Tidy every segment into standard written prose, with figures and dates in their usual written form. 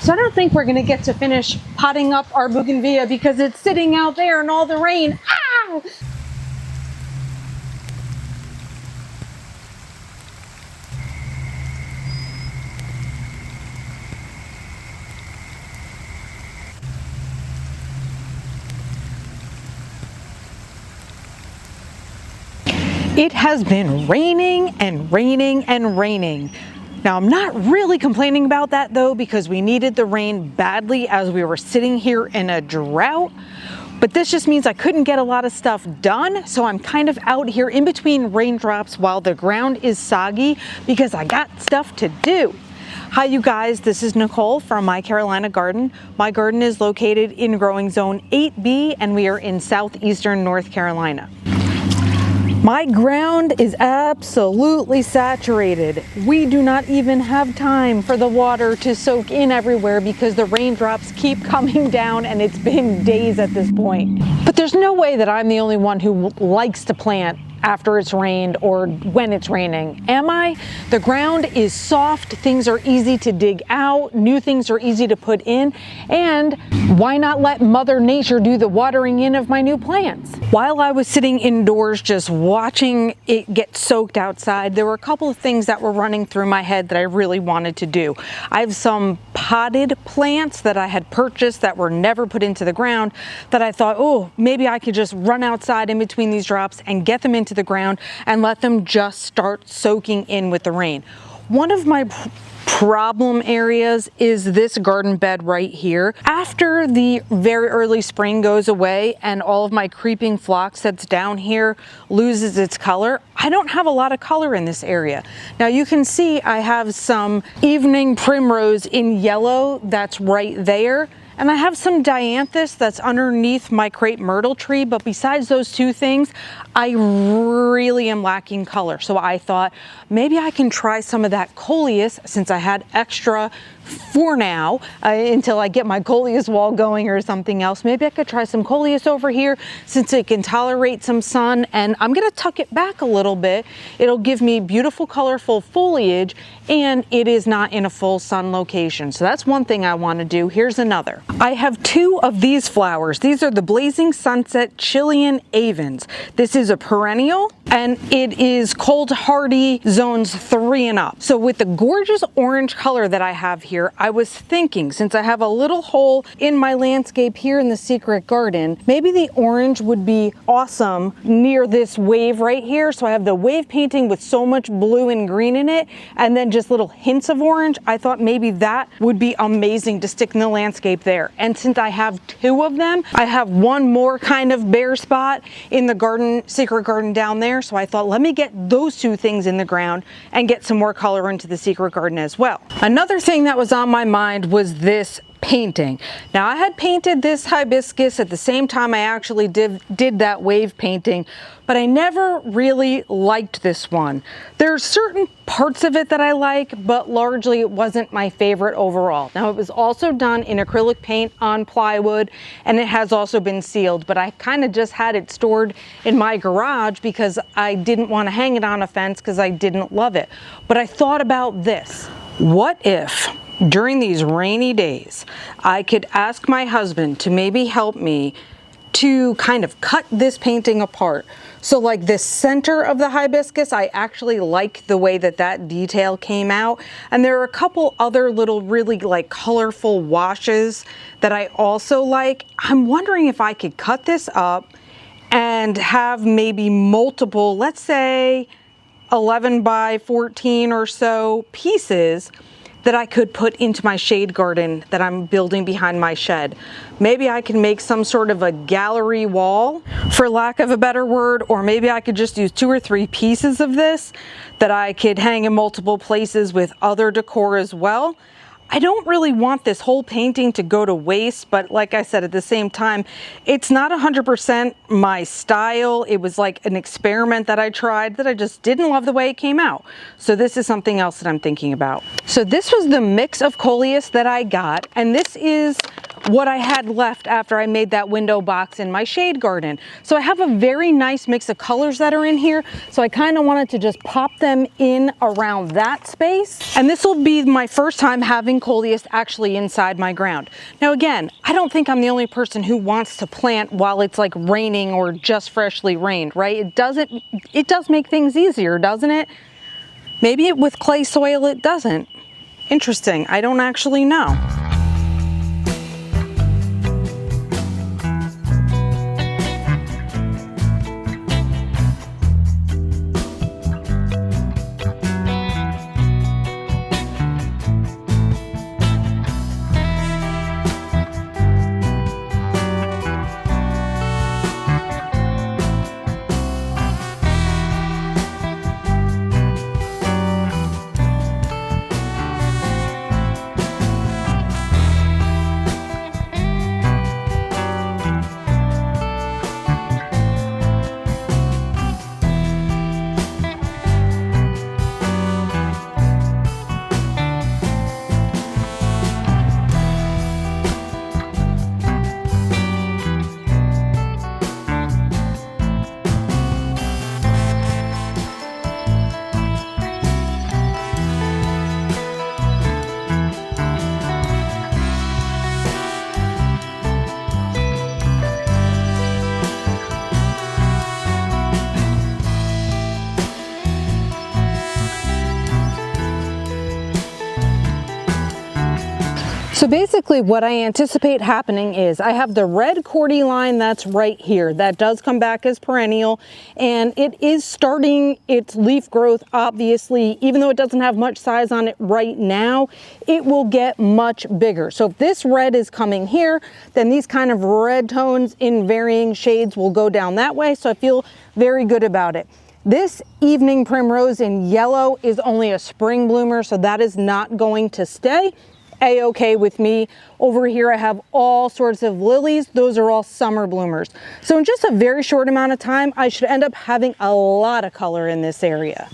So I don't think we're gonna get to finish potting up our bougainvillea because it's sitting out there in all the rain. Ah! It has been raining and raining and raining. Now, I'm not really complaining about that though, because we needed the rain badly as we were sitting here in a drought. But this just means I couldn't get a lot of stuff done. So I'm kind of out here in between raindrops while the ground is soggy because I got stuff to do. Hi you guys, this is Nicole from My Carolina Garden. My garden is located in growing zone 8B and we are in southeastern North Carolina. My ground is absolutely saturated. We do not even have time for the water to soak in everywhere because the raindrops keep coming down and it's been days at this point. But there's no way that I'm the only one who likes to plant after it's rained or when it's raining. Am I? The ground is soft, things are easy to dig out, new things are easy to put in, and why not let Mother Nature do the watering in of my new plants? While I was sitting indoors just watching it get soaked outside, there were a couple of things that were running through my head that I really wanted to do. I have some potted plants that I had purchased that were never put into the ground that I thought, oh, maybe I could just run outside in between these drops and get them into the ground and let them just start soaking in with the rain. One of my problem areas is this garden bed right here. After the very early spring goes away and all of my creeping phlox that's down here loses its color, I don't have a lot of color in this area. Now you can see I have some evening primrose in yellow that's right there. And I have some dianthus that's underneath my crepe myrtle tree, but besides those two things, I really am lacking color. So I thought maybe I can try some of that coleus since I had extra for now until I get my coleus wall going or something else. Maybe I could try some coleus over here since it can tolerate some sun, and I'm gonna tuck it back a little bit. It'll give me beautiful colorful foliage and it is not in a full sun location. So that's one thing I want to do. Here's another. I have two of these flowers. These are the Blazing Sunset Chilean Avens. This is a perennial and it is cold hardy zones 3 and up. So with the gorgeous orange color that I have here, I was thinking, since I have a little hole in my landscape here in the secret garden, maybe the orange would be awesome near this wave right here. So I have the wave painting with so much blue and green in it, and then just little hints of orange. I thought maybe that would be amazing to stick in the landscape there. And since I have two of them, I have one more kind of bare spot in the garden, secret garden down there. So I thought, let me get those two things in the ground and get some more color into the secret garden as well. Another thing that was on my mind was this painting. Now I had painted this hibiscus at the same time I actually did that wave painting, but I never really liked this one. There's certain parts of it that I like, but largely it wasn't my favorite overall. Now it was also done in acrylic paint on plywood and it has also been sealed, but I kind of just had it stored in my garage because I didn't want to hang it on a fence because I didn't love it. But I thought about this. What if during these rainy days, I could ask my husband to maybe help me to kind of cut this painting apart. So like the center of the hibiscus, I actually like the way that that detail came out. And there are a couple other little really like colorful washes that I also like. I'm wondering if I could cut this up and have maybe multiple, let's say 11 by 14 or so pieces that I could put into my shade garden that I'm building behind my shed. Maybe I can make some sort of a gallery wall, for lack of a better word, or maybe I could just use 2 or 3 pieces of this that I could hang in multiple places with other decor as well. I don't really want this whole painting to go to waste, but like I said, at the same time, it's not 100% my style. It was like an experiment that I tried that I just didn't love the way it came out. So this is something else that I'm thinking about. So this was the mix of coleus that I got, and this is what I had left after I made that window box in my shade garden. So I have a very nice mix of colors that are in here. So I kind of wanted to just pop them in around that space. And this will be my first time having coleus actually inside my ground. Now again, I don't think I'm the only person who wants to plant while it's like raining or just freshly rained, right? It does make things easier, doesn't it? Maybe with clay soil it doesn't. Interesting, I don't actually know. So basically what I anticipate happening is I have the red cordyline that's right here. That does come back as perennial, and it is starting its leaf growth, obviously. Even though it doesn't have much size on it right now, it will get much bigger. So if this red is coming here, then these kind of red tones in varying shades will go down that way. So I feel very good about it. This evening primrose in yellow is only a spring bloomer, so that is not going to stay. A-okay with me. Over here I have all sorts of lilies. Those are all summer bloomers. So in just a very short amount of time, I should end up having a lot of color in this area.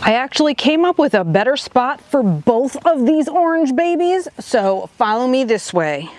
I actually came up with a better spot for both of these orange babies, so follow me this way.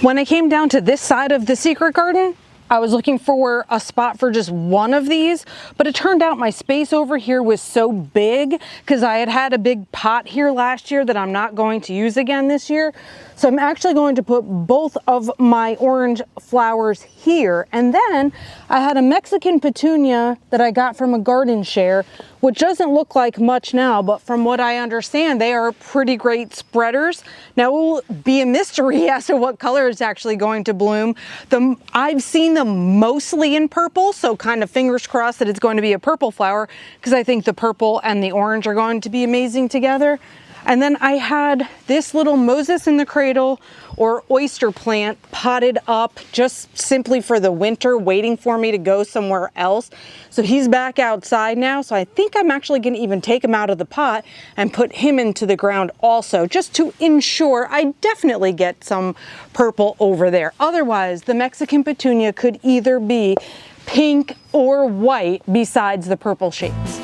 When I came down to this side of the secret garden, I was looking for a spot for just one of these, but it turned out my space over here was so big because I had a big pot here last year that I'm not going to use again this year. So I'm actually going to put both of my orange flowers here. And then I had a Mexican petunia that I got from a garden share, which doesn't look like much now, but from what I understand, they are pretty great spreaders. Now it will be a mystery as to what color is actually going to bloom. I've seen them mostly in purple, so kind of fingers crossed that it's going to be a purple flower, because I think the purple and the orange are going to be amazing together. And then I had this little Moses in the cradle or oyster plant potted up just simply for the winter, waiting for me to go somewhere else. So he's back outside now. So I think I'm actually going to even take him out of the pot and put him into the ground also, just to ensure I definitely get some purple over there. Otherwise, the Mexican petunia could either be pink or white besides the purple shades.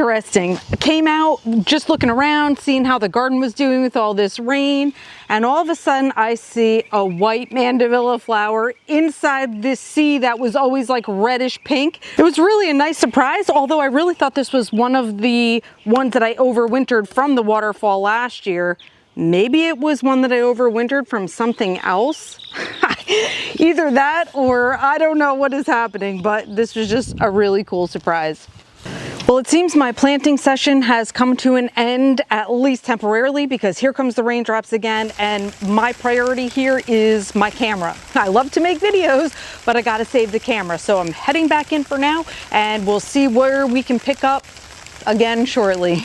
interesting. Came out just looking around, seeing how the garden was doing with all this rain, and all of a sudden I see a white mandevilla flower inside this sea that was always like reddish pink. It was really a nice surprise, although I really thought this was one of the ones that I overwintered from the waterfall last year. Maybe it was one that I overwintered from something else. Either that or I don't know what is happening, but this was just a really cool surprise. Well, it seems my planting session has come to an end, at least temporarily, because here comes the raindrops again, and my priority here is my camera. I love to make videos, but I gotta save the camera. So I'm heading back in for now, and we'll see where we can pick up again shortly.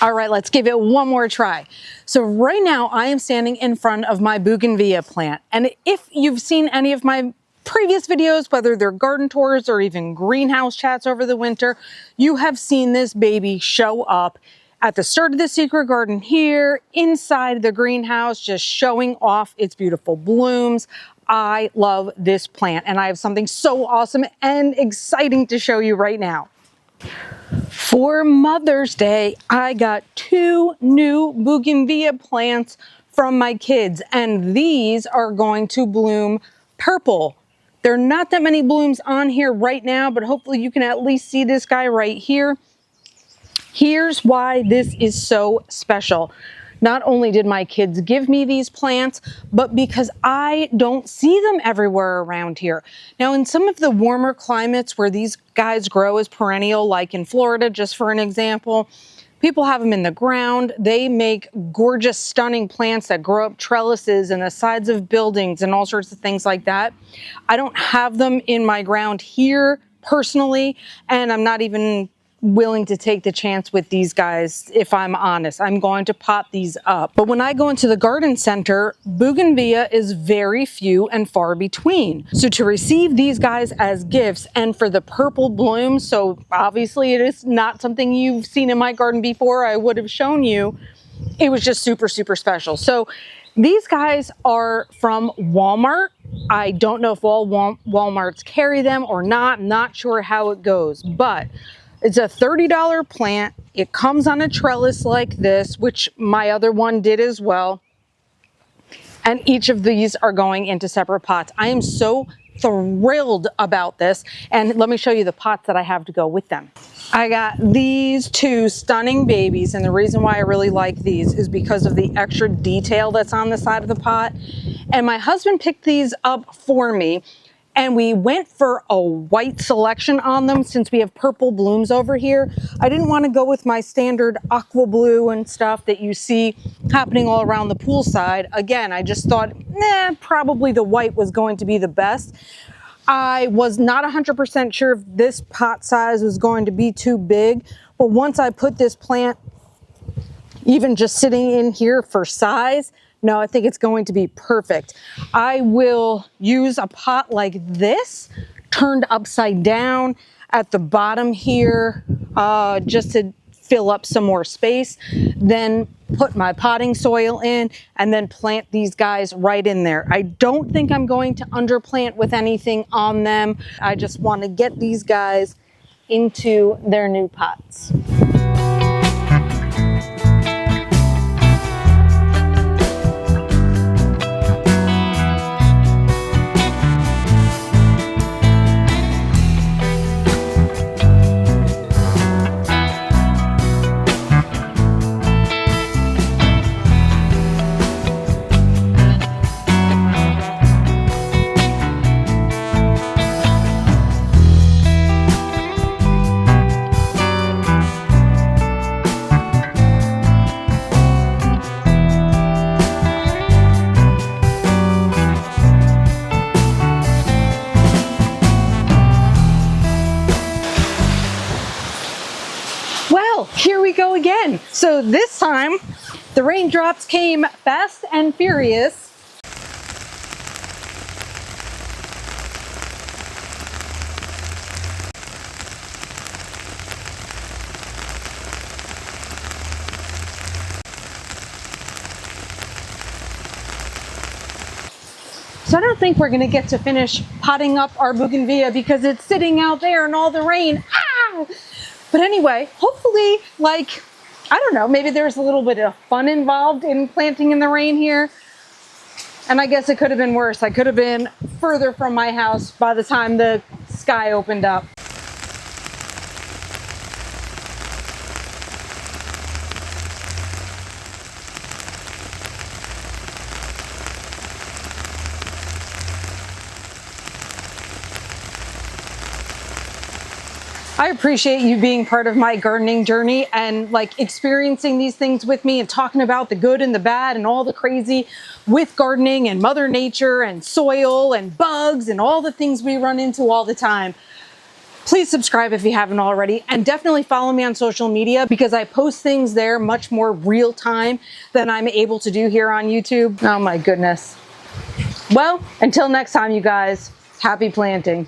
All right, let's give it one more try. So right now I am standing in front of my bougainvillea plant. And if you've seen any of my previous videos, whether they're garden tours or even greenhouse chats over the winter, you have seen this baby show up at the start of the secret garden here, inside the greenhouse, just showing off its beautiful blooms. I love this plant, and I have something so awesome and exciting to show you right now. For Mother's Day, I got 2 new bougainvillea plants from my kids, and these are going to bloom purple. There are not that many blooms on here right now, but hopefully you can at least see this guy right here. Here's why this is so special. Not only did my kids give me these plants, but because I don't see them everywhere around here. Now, in some of the warmer climates where these guys grow as perennial, like in Florida, just for an example, people have them in the ground. They make gorgeous, stunning plants that grow up trellises and the sides of buildings and all sorts of things like that. I don't have them in my ground here personally, and I'm not even willing to take the chance with these guys. If I'm honest, I'm going to pot these up. But when I go into the garden center, bougainvillea is very few and far between. So to receive these guys as gifts and for the purple blooms, so obviously it is not something you've seen in my garden before, I would have shown you, it was just super, super special. So these guys are from Walmart. I don't know if all Walmarts carry them or not. I'm not sure how it goes, but it's a $30 plant. It comes on a trellis like this, which my other one did as well. And each of these are going into separate pots. I am so thrilled about this. And let me show you the pots that I have to go with them. I got these 2 stunning babies, and the reason why I really like these is because of the extra detail that's on the side of the pot. And my husband picked these up for me, and we went for a white selection on them since we have purple blooms over here. I didn't want to go with my standard aqua blue and stuff that you see happening all around the poolside. Again, I just thought, probably the white was going to be the best. I was not 100% sure if this pot size was going to be too big, but once I put this plant, even just sitting in here for size, no, I think it's going to be perfect. I will use a pot like this, turned upside down at the bottom here, just to fill up some more space, then put my potting soil in, and then plant these guys right in there. I don't think I'm going to underplant with anything on them. I just want to get these guys into their new pots. Here we go again. So this time the raindrops came fast and furious. So I don't think we're going to get to finish potting up our bougainvillea because it's sitting out there in all the rain. Ah! But anyway, hopefully, like, I don't know, maybe there's a little bit of fun involved in planting in the rain here. And I guess it could have been worse. I could have been further from my house by the time the sky opened up. I appreciate you being part of my gardening journey and like experiencing these things with me and talking about the good and the bad and all the crazy with gardening and Mother Nature and soil and bugs and all the things we run into all the time. Please subscribe if you haven't already, and definitely follow me on social media because I post things there much more real time than I'm able to do here on YouTube. Oh my goodness. Well, until next time, you guys, happy planting.